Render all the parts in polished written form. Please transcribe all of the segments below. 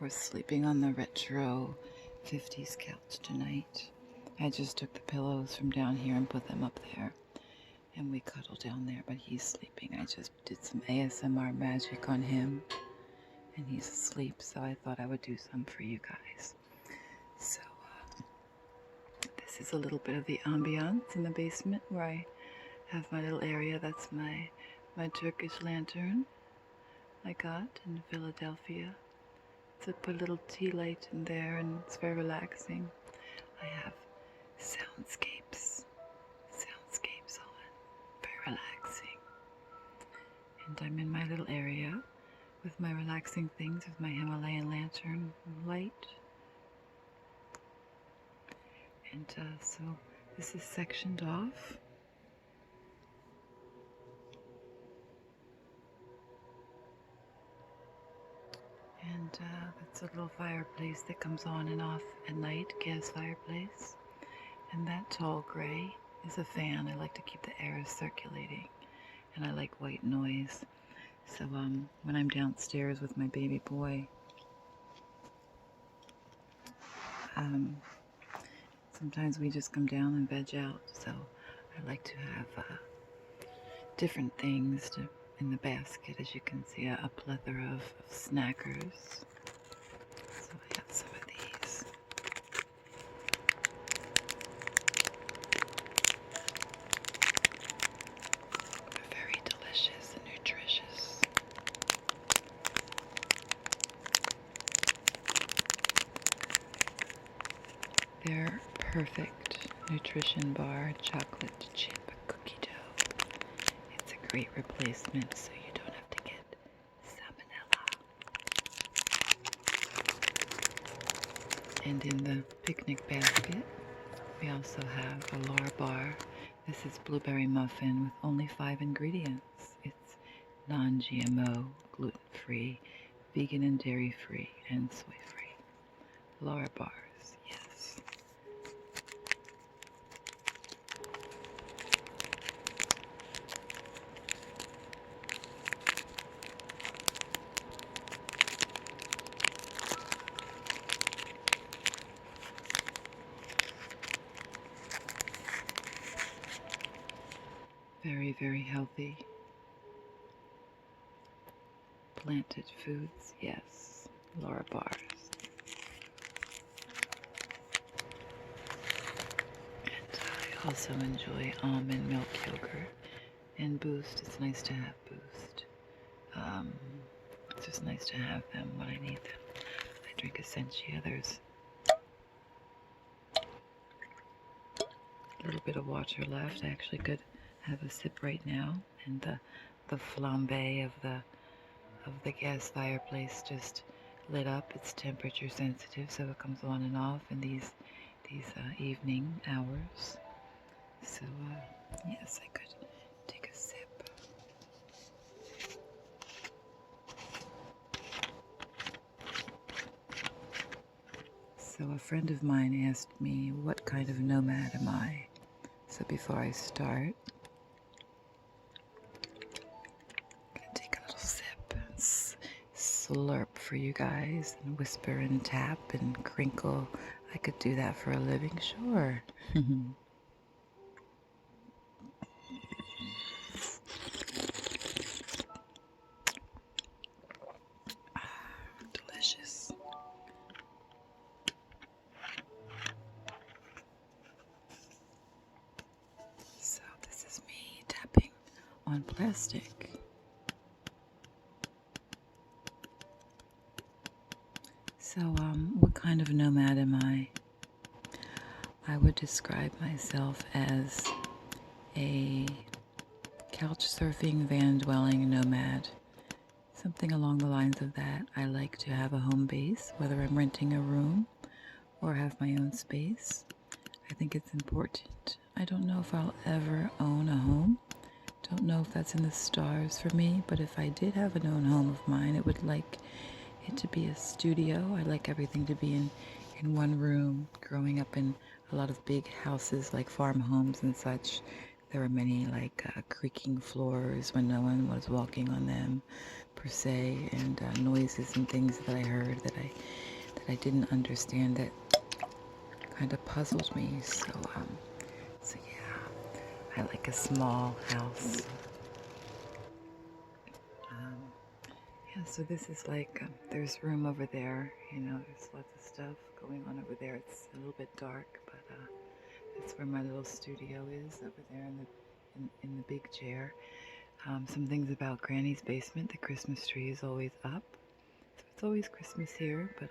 We're sleeping on the retro 50s couch tonight. I just took the pillows from down here and put them up there. And we cuddle down there, but he's sleeping. I just did some ASMR magic on him. And he's asleep, so I thought I would do some for you guys. So, this is a little bit of the ambiance in the basement where I have my little area. That's my Turkish lantern I got in Philadelphia. So put a little tea light in there, and it's very relaxing. I have soundscapes on, very relaxing. And I'm in my little area with my relaxing things, with my Himalayan lantern light. And so this is sectioned off. And that's a little fireplace that comes on and off at night, gas fireplace. And that tall gray is a fan. I like to keep the air circulating, and I like white noise. So when I'm downstairs with my baby boy, sometimes we just come down and veg out. So I like to have different things in the basket. As you can see, a plethora of snackers. So I have some of these. They're very delicious and nutritious. They're perfect nutrition bar chocolate chip cookie dough. It's a great replacement, so you don't have to get salmonella. And in the picnic basket, we also have a Laura bar. This is blueberry muffin with only 5 ingredients. It's non-GMO, gluten-free, vegan and dairy-free, and soy-free. Laura bars, yes. Very, very healthy. Planted foods, yes. Laura bars. And I also enjoy almond milk yogurt and Boost. It's nice to have Boost. It's just nice to have them when I need them. I drink Essentia. There's a little bit of water left. I actually could have a sip right now, and the flambe of the gas fireplace just lit up. It's temperature sensitive, so it comes on and off in these evening hours. So yes, I could take a sip. So a friend of mine asked me, what kind of nomad am I? So before I start, I'm gonna take a little sip and slurp for you guys, and whisper and tap and crinkle. I could do that for a living, sure. Delicious. So this is me tapping on plastic. So what kind of nomad am I? I would describe myself as a couch surfing, van dwelling nomad. Something along the lines of that. I like to have a home base, whether I'm renting a room or have my own space. I think it's important. I don't know if I'll ever own a home. Don't know if that's in the stars for me, but if I did have an own home of mine, it would like it to be a studio. I like everything to be in one room. Growing up in a lot of big houses like farm homes and such, There were many like creaking floors when no one was walking on them per se, and noises and things that I heard that I didn't understand that kind of puzzled me. So yeah, I like a small house. Yeah, so this is like, there's room over there, there's lots of stuff going on over there. It's a little bit dark, but that's where my little studio is, over there in the big chair. Some things about Granny's basement: the Christmas tree is always up, so it's always Christmas here. But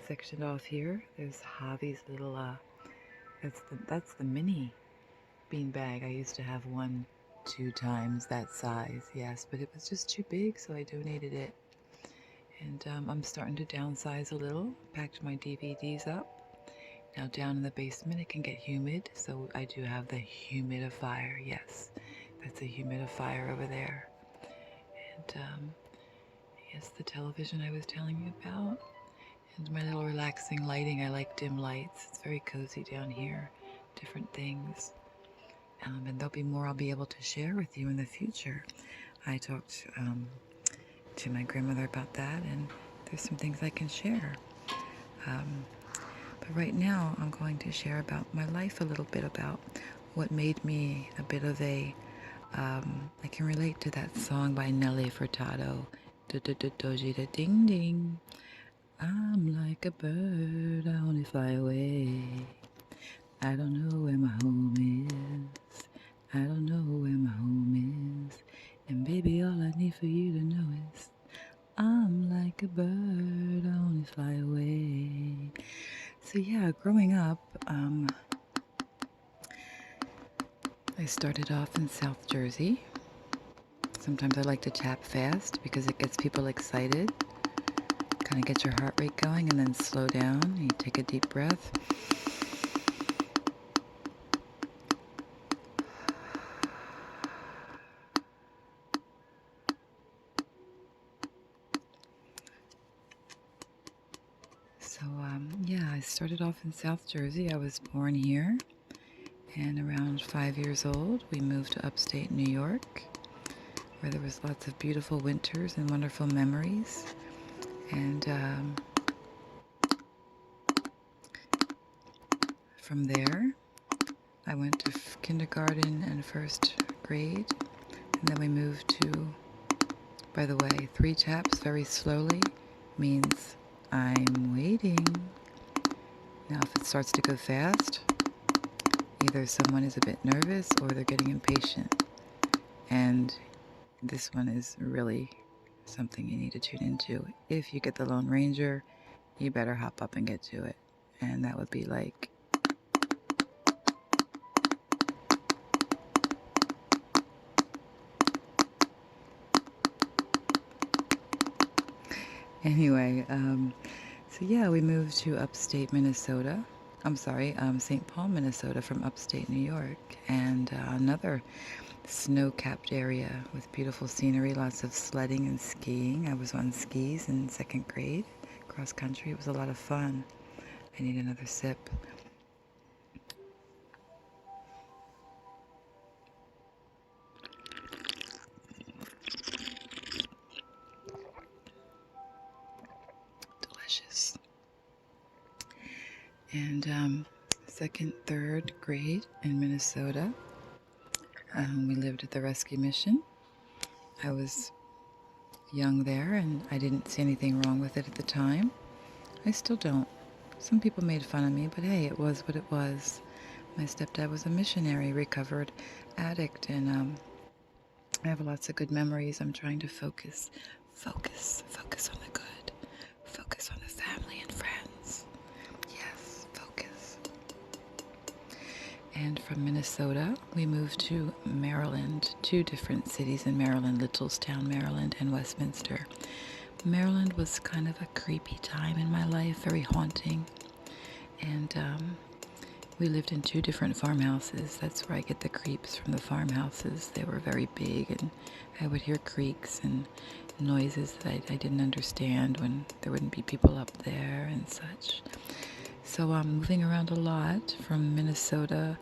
sectioned off here, there's Javi's little that's the mini beanbag. I used to have one 2 times that size, yes, but it was just too big, so I donated it. And I'm starting to downsize a little. Packed my DVDs up. Now down in the basement it can get humid, so I do have the humidifier. Yes, that's a humidifier over there. And yes, the television I was telling you about. And my little relaxing lighting. I like dim lights. It's very cozy down here. Different things. And there'll be more I'll be able to share with you in the future. I talked to my grandmother about that, and there's some things I can share. But right now I'm going to share about my life a little bit, about what made me a bit of a, I can relate to that song by Nelly Furtado, Doji da ding ding. I'm like a bird, I only fly away. I don't know where my home is. I don't know where my home is. And baby, all I need for you to know is I'm like a bird, I only fly away. So yeah, growing up, I started off in South Jersey. Sometimes I like to tap fast because it gets people excited. Kind of gets your heart rate going, and then slow down. You take a deep breath. So yeah, I started off in South Jersey. I was born here, and around 5 years old, we moved to upstate New York, where there was lots of beautiful winters and wonderful memories. And from there, I went to kindergarten and first grade, and then we moved to, by the way, 3 taps very slowly means I'm waiting. Now if it starts to go fast, either someone is a bit nervous or they're getting impatient. And this one is really something you need to tune into. If you get the Lone Ranger, you better hop up and get to it. And that would be like, anyway, so yeah, we moved to upstate Minnesota. I'm sorry, St. Paul, Minnesota, from upstate New York, and another snow-capped area with beautiful scenery, lots of sledding and skiing. I was on skis in 2nd grade, cross country. It was a lot of fun. I need another sip. Delicious. And 2nd, 3rd grade in Minnesota, we lived at the rescue mission. I was young there, and I didn't see anything wrong with it at the time. I still don't. Some people made fun of me, but hey, it was what it was. My stepdad was a missionary, recovered addict, and I have lots of good memories. I'm trying to focus on the good. Focus on the family and friends. Yes, focus. And from Minnesota, we moved to Maryland, 2 different cities in Maryland, Littlestown, Maryland, and Westminster. Maryland was kind of a creepy time in my life, very haunting. And we lived in 2 different farmhouses. That's where I get the creeps, from the farmhouses. They were very big, and I would hear creaks and noises that I didn't understand when there wouldn't be people up there and such. So I'm moving around a lot from Minnesota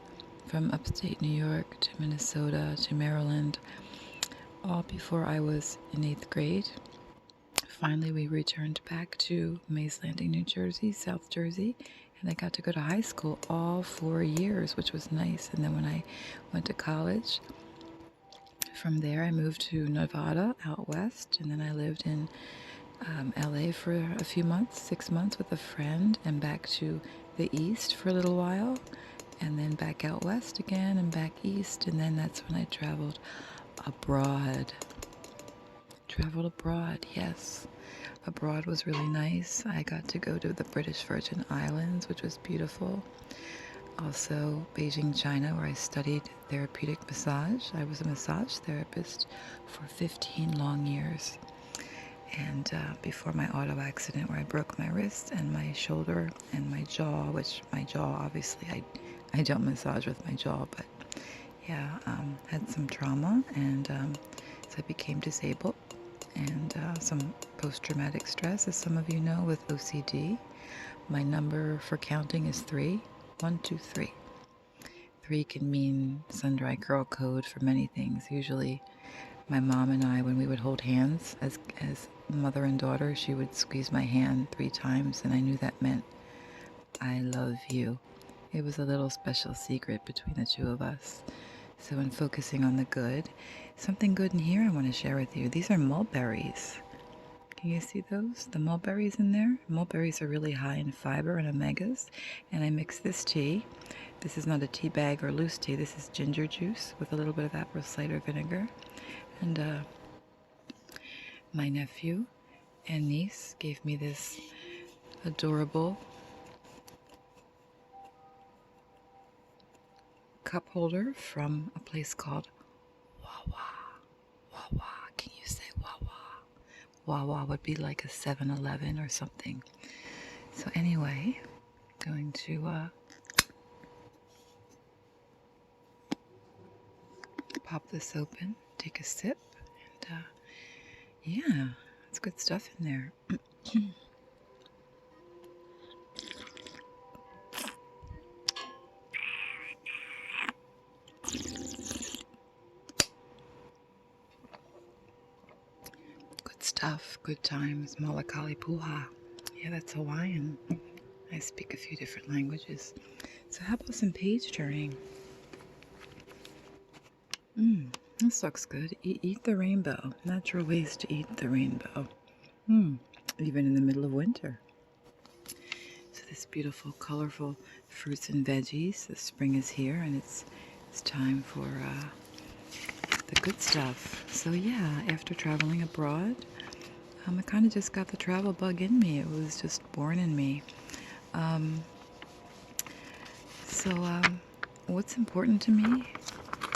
from upstate New York to Minnesota to Maryland, all before I was in 8th grade. Finally, we returned back to Mays Landing, New Jersey, South Jersey, and I got to go to high school all 4 years, which was nice. And then when I went to college, from there I moved to Nevada, out west, and then I lived in LA for a few months, 6 months with a friend, and back to the east for a little while, and then back out west again and back east, and then that's when I traveled abroad. Yes. Abroad was really nice. I got to go to the British Virgin Islands, which was beautiful. Also, Beijing, China, where I studied therapeutic massage. I was a massage therapist for 15 long years. And before my auto accident where I broke my wrist and my shoulder and my jaw, which my jaw, obviously, I don't massage with my jaw, but yeah, had some trauma, and so I became disabled, and some post-traumatic stress, as some of you know, with OCD. My number for counting is 3. 1, 2, 3. 3 can mean sun-dry girl code for many things. Usually my mom and I, when we would hold hands as mother and daughter, she would squeeze my hand 3 times, and I knew that meant I love you. It was a little special secret between the two of us. So in focusing on the good, something good in here I want to share with you. These are mulberries. Can you see those? The mulberries in there? Mulberries are really high in fiber and omegas. And I mix this tea. This is not a tea bag or loose tea. This is ginger juice with a little bit of apple cider vinegar. And my nephew and niece gave me this adorable cup holder from a place called Wawa. Wawa. Can you say Wawa? Wawa would be like a 7-Eleven or something. So anyway, going to pop this open, take a sip, and yeah, it's good stuff in there. Good stuff, good times, Malakali Puha. Yeah, that's Hawaiian. I speak a few different languages. So how about some page turning? This looks good. Eat the rainbow. Natural ways to eat the rainbow. Even in the middle of winter. So this beautiful, colorful fruits and veggies. The spring is here, and it's time for the good stuff. So yeah, after traveling abroad, I kind of just got the travel bug in me. It was just born in me. What's important to me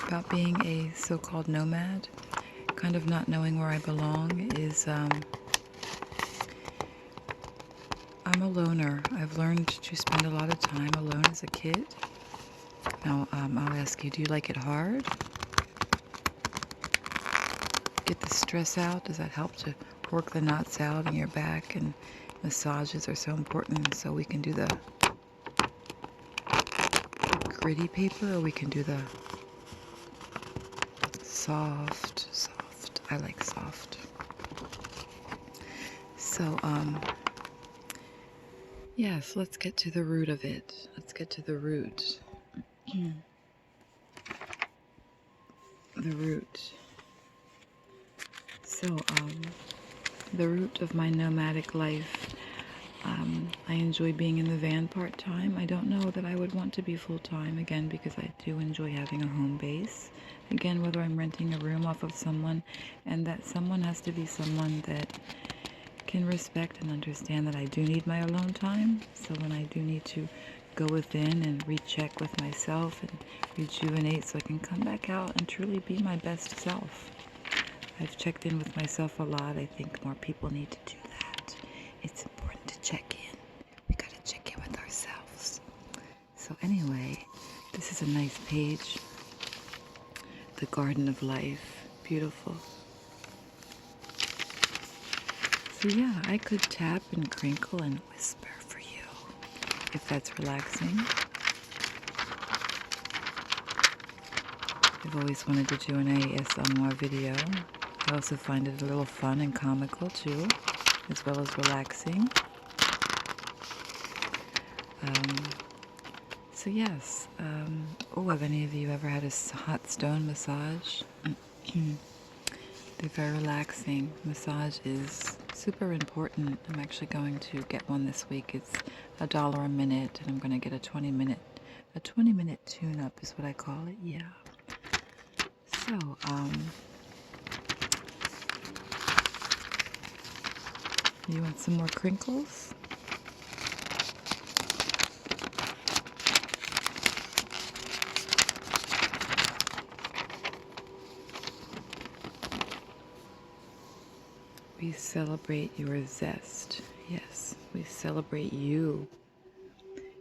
about being a so-called nomad, kind of not knowing where I belong, is I'm a loner. I've learned to spend a lot of time alone as a kid. Now, I'll ask you, do you like it hard? Get the stress out? Does that help to work the knots out in your back? And massages are so important, so we can do the gritty paper, or we can do the soft. I like soft. So, yes, let's get to the root of it. Let's get to the root. The root. So, the root of my nomadic life. I enjoy being in the van part-time. I don't know that I would want to be full-time, again, because I do enjoy having a home base. Again, whether I'm renting a room off of someone, and that someone has to be someone that can respect and understand that I do need my alone time. So when I do need to go within and recheck with myself and rejuvenate, so I can come back out and truly be my best self. I've checked in with myself a lot. I think more people need to do that. It's important to check in. We gotta check in with ourselves. So anyway, this is a nice page. The Garden of Life. Beautiful. So yeah, I could tap and crinkle and whisper for you, if that's relaxing. I've always wanted to do an ASMR video. I also find it a little fun and comical too, as well as relaxing. So yes, have any of you ever had a hot stone massage? They're very relaxing. Massage is super important. I'm actually going to get one this week. It's $1 a minute, and I'm going to get a 20-minute tune-up is what I call it. Yeah. So, you want some more crinkles? We celebrate your zest. Yes, we celebrate you.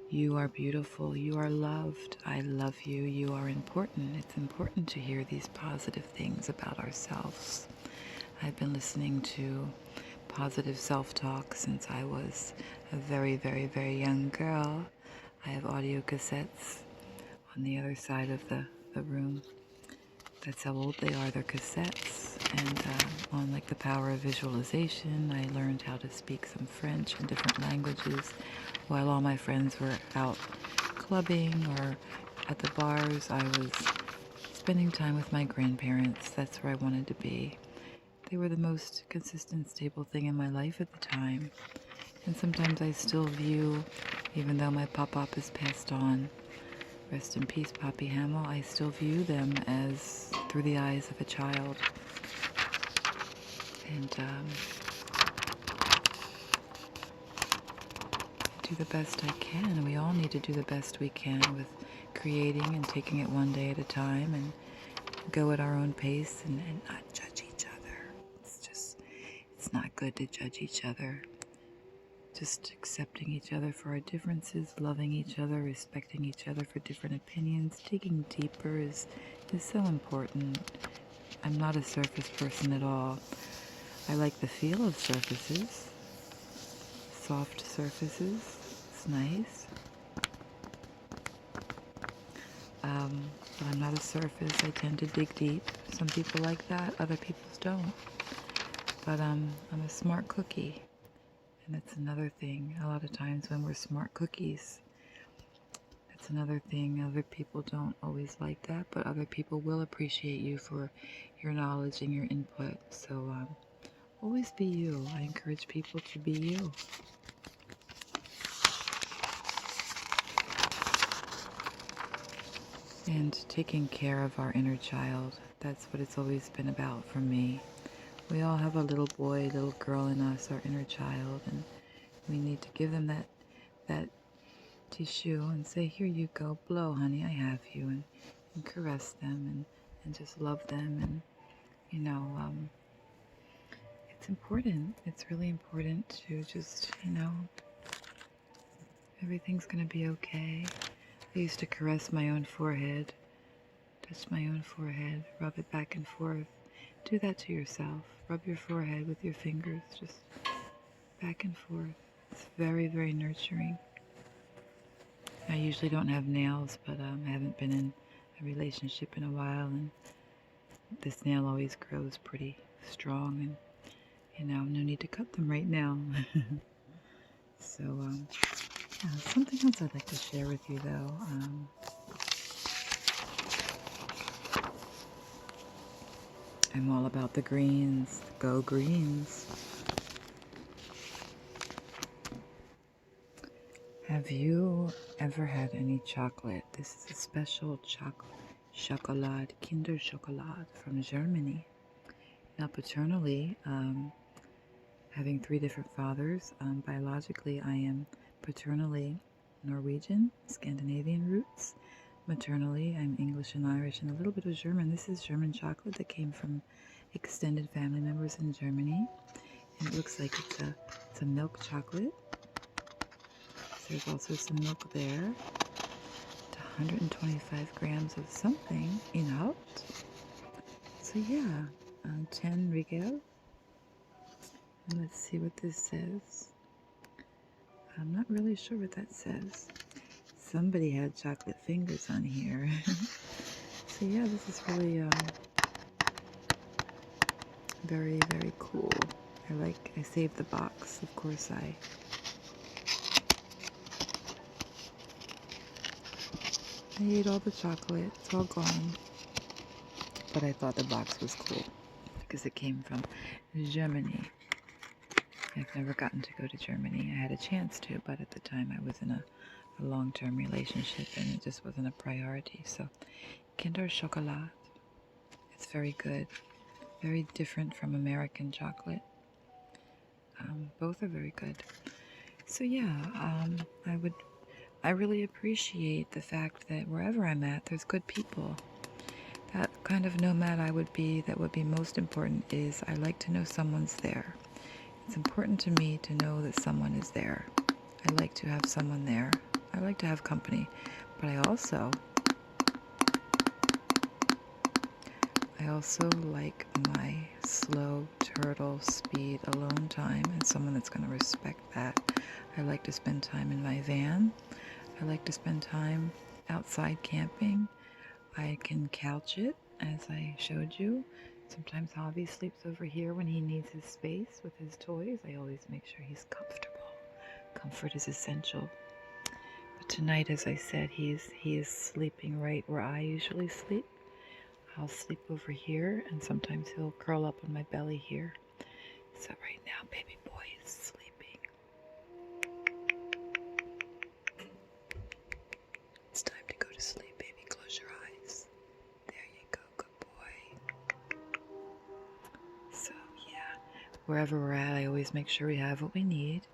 You are beautiful. You are loved. I love you. You are important. It's important to hear these positive things about ourselves. I've been listening to positive self-talk since I was a very, very, very young girl. I have audio cassettes on the other side of the room. That's how old they are. They're cassettes. And on like the power of visualization, I learned how to speak some French and different languages while all my friends were out clubbing or at the bars. I was spending time with my grandparents. That's where I wanted to be. They were the most consistent, stable thing in my life at the time. And sometimes I still view, even though my pop-up is passed on, rest in peace, Poppy Hamill, I still view them as through the eyes of a child. And do the best I can. We all need to do the best we can with creating and taking it one day at a time and go at our own pace and not judge each other. It's not good to judge each other. Just accepting each other for our differences, loving each other, respecting each other for different opinions, digging deeper is so important. I'm not a surface person at all. I like the feel of surfaces, soft surfaces. It's nice. But I'm not a surface. I tend to dig deep. Some people like that, other people don't. But I'm a smart cookie. And that's another thing. A lot of times when we're smart cookies, that's another thing. Other people don't always like that, but other people will appreciate you for your knowledge and your input. So always be you. I encourage people to be you. And taking care of our inner child. That's what it's always been about for me. We all have a little boy, little girl in us, our inner child, and we need to give them that tissue and say, here you go, blow, honey, I have you, and caress them and just love them. And, it's important. It's really important to just, everything's going to be okay. I used to caress my own forehead, touch my own forehead, rub it back and forth. Do that to yourself. Rub your forehead with your fingers, just back and forth. It's very, very nurturing. I usually don't have nails, but I haven't been in a relationship in a while, and this nail always grows pretty strong, and no need to cut them right now. So, yeah, something else I'd like to share with you, though. I'm all about the greens. Go greens. Have you ever had any chocolate? This is a special chocolate, Kinder Chocolate from Germany. Now, paternally, having 3 different fathers, biologically I am paternally Norwegian, Scandinavian roots. Maternally, I'm English and Irish and a little bit of German. This is German chocolate that came from extended family members in Germany. And it looks like it's a milk chocolate. There's also some milk there. It's 125 grams of something in out. So yeah, 10 Riegel. And let's see what this says. I'm not really sure what that says. Somebody had chocolate fingers on here. So yeah, this is really very, very cool. I saved the box. Of course, I ate all the chocolate. It's all gone. But I thought the box was cool because it came from Germany. I've never gotten to go to Germany. I had a chance to, but at the time I was in a long-term relationship and it just wasn't a priority. So Kinder Chocolat, it's very good. Very different from American chocolate. Both are very good. So yeah, I really appreciate the fact that wherever I'm at, there's good people. That kind of nomad that would be most important is I like to know someone's there. It's important to me to know that someone is there. I like to have someone there. I like to have company, but I also like my slow turtle speed alone time and someone that's going to respect that. I like to spend time in my van. I like to spend time outside camping. I can couch it, as I showed you. Sometimes Javi sleeps over here when he needs his space with his toys. I always make sure he's comfortable. Comfort is essential. But tonight, as I said, he is sleeping right where I usually sleep. I'll sleep over here, and sometimes he'll curl up on my belly here. So right now, baby boy is sleeping. It's time to go to sleep, baby. Close your eyes. There you go, good boy. So yeah, wherever we're at, I always make sure we have what we need.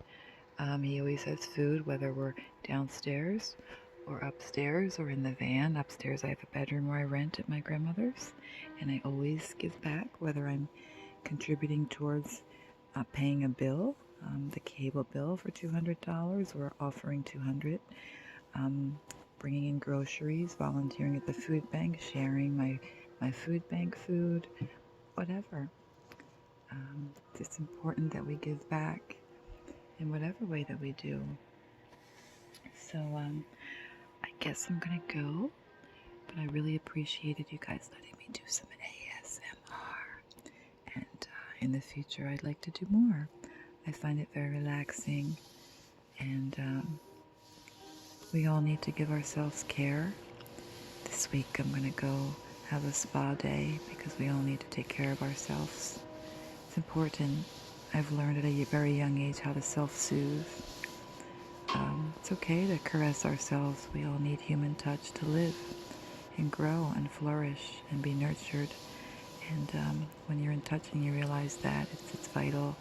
He always has food, whether we're downstairs or upstairs or in the van. Upstairs I have a bedroom where I rent at my grandmother's, and I always give back, whether I'm contributing towards paying a bill, the cable bill for $200 or offering $200, bringing in groceries, volunteering at the food bank, sharing my food bank food, whatever. It's important that we give back in whatever way that we do. So I guess I'm gonna go, but I really appreciated you guys letting me do some ASMR, and in the future I'd like to do more. I find it very relaxing, and we all need to give ourselves care. This week I'm gonna go have a spa day because we all need to take care of ourselves. It's important. I've learned at a very young age how to self-soothe. It's okay to caress ourselves. We all need human touch to live and grow and flourish and be nurtured. And when you're in touch and you realize that, it's vital,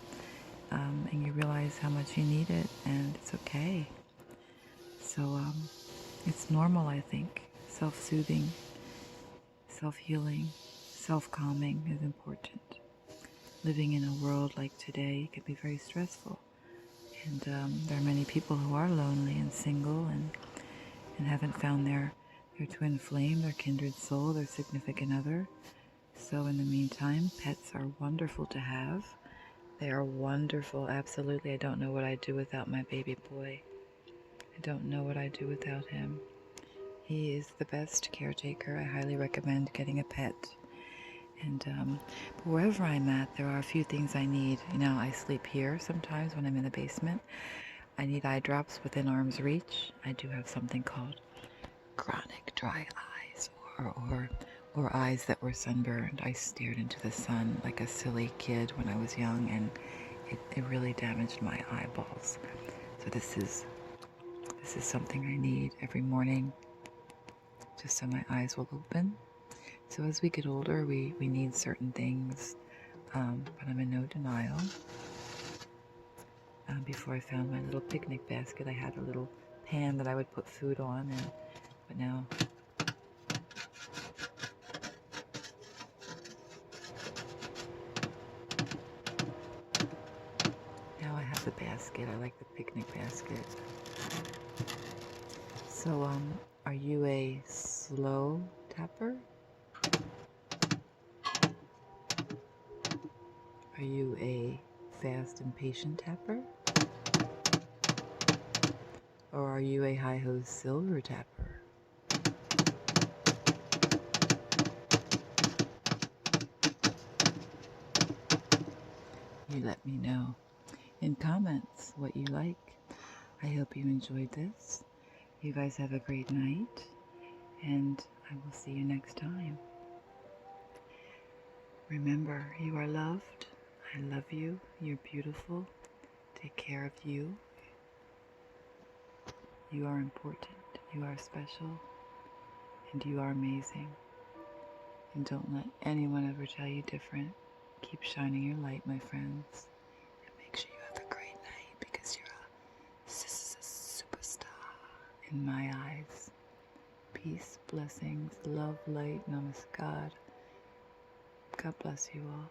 and you realize how much you need it, and it's okay. So it's normal, I think. Self-soothing, self-healing, self-calming is important. Living in a world like today can be very stressful. And there are many people who are lonely and single and haven't found their twin flame, their kindred soul, their significant other. So in the meantime, pets are wonderful to have. They are wonderful, absolutely. I don't know what I'd do without my baby boy. I don't know what I'd do without him. He is the best caretaker. I highly recommend getting a pet. And wherever I'm at, there are a few things I need. You know, I sleep here sometimes when I'm in the basement. I need eye drops within arm's reach. I do have something called chronic dry eyes, or eyes that were sunburned. I stared into the sun like a silly kid when I was young, and it really damaged my eyeballs. So this is something I need every morning, just so my eyes will open. So as we get older, we need certain things, but I'm in no denial. Before I found my little picnic basket, I had a little pan that I would put food on, but now I have the basket. I like the picnic basket. So, are you a slow tapper? Are you a fast and patient tapper? Or are you a high-ho silver tapper? you let me know in comments what you like. I hope you enjoyed this. You guys have a great night, and I will see you next time. Remember, you are loved. I love you. You're beautiful. Take care of you. You are important. You are special. And you are amazing. And don't let anyone ever tell you different. Keep shining your light, my friends. And make sure you have a great night, because you're a superstar in my eyes. Peace, blessings, love, light, namaskar. God bless you all.